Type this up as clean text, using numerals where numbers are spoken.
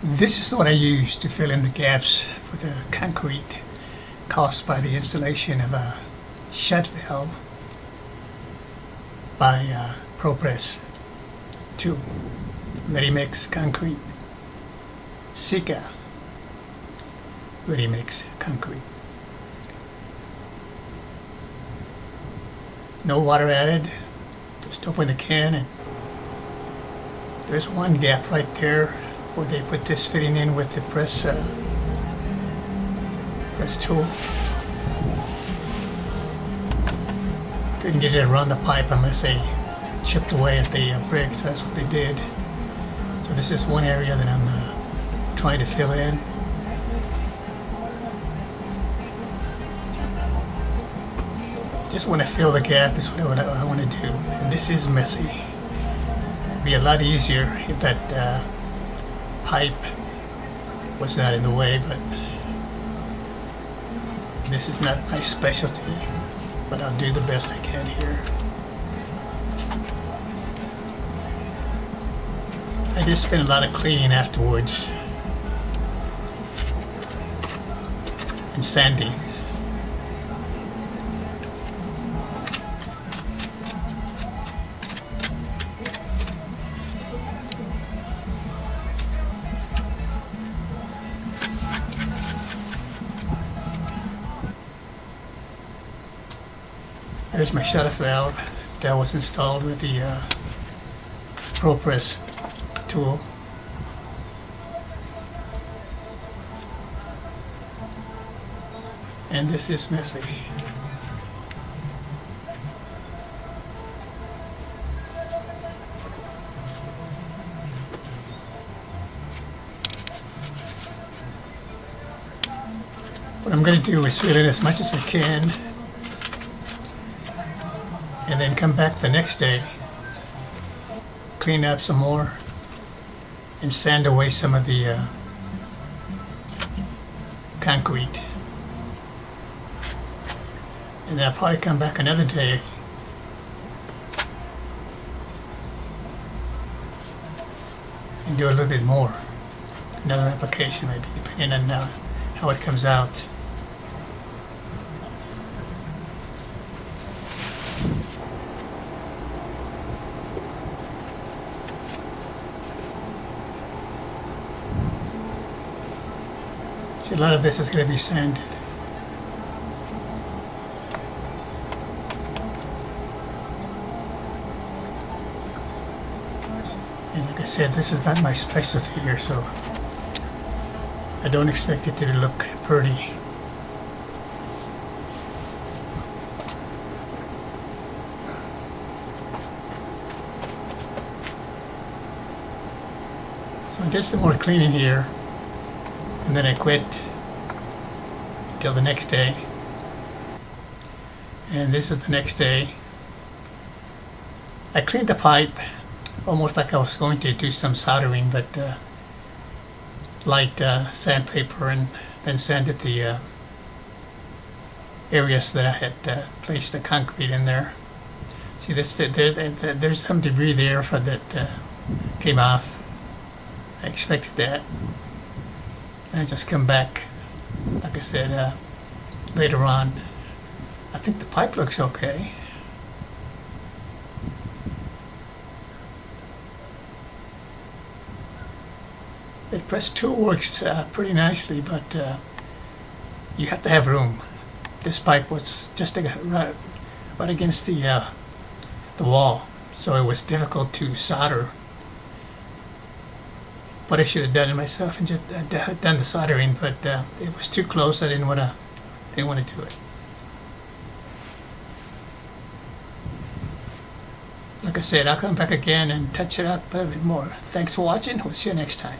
This is what I use to fill in the gaps for the concrete caused by the installation of a shut valve by ProPress 2 Ready-Mix Concrete. Sika Ready-Mix Concrete. No water added. Just open the can and there's one gap right there where they put this fitting in with the press tool. Couldn't get it around the pipe unless they chipped away at the brick, so that's what they did. So this is one area that I'm trying to fill in. Just want to fill the gap is what I want to do. And this is messy. It'd be a lot easier if that pipe was not in the way, but this is not my specialty, but I'll do the best I can here. I just spent a lot of cleaning afterwards and sanding. There's my shut-off valve that was installed with the ProPress tool. And this is messy. What I'm going to do is fill in as much as I can and then come back the next day, clean up some more, and sand away some of the concrete. And then I'll probably come back another day and do a little bit more. Another application maybe, depending on how it comes out. See, a lot of this is going to be sanded. And like I said, this is not my specialty here, so I don't expect it to look pretty. So I did some more cleaning here. And then I quit until the next day. And this is the next day. I cleaned the pipe almost like I was going to do some soldering, but light sandpaper, and then sanded the areas that I had placed the concrete in there. See, there's some debris there that came off. I expected that. And I just come back, like I said, later on. I think the pipe looks okay. The press tool works pretty nicely, but you have to have room. This pipe was just right against the wall, so it was difficult to solder. But I should have done it myself and just done the soldering, but it was too close. I didn't want to do it. Like I said, I'll come back again and touch it up a little bit more. Thanks for watching. We'll see you next time.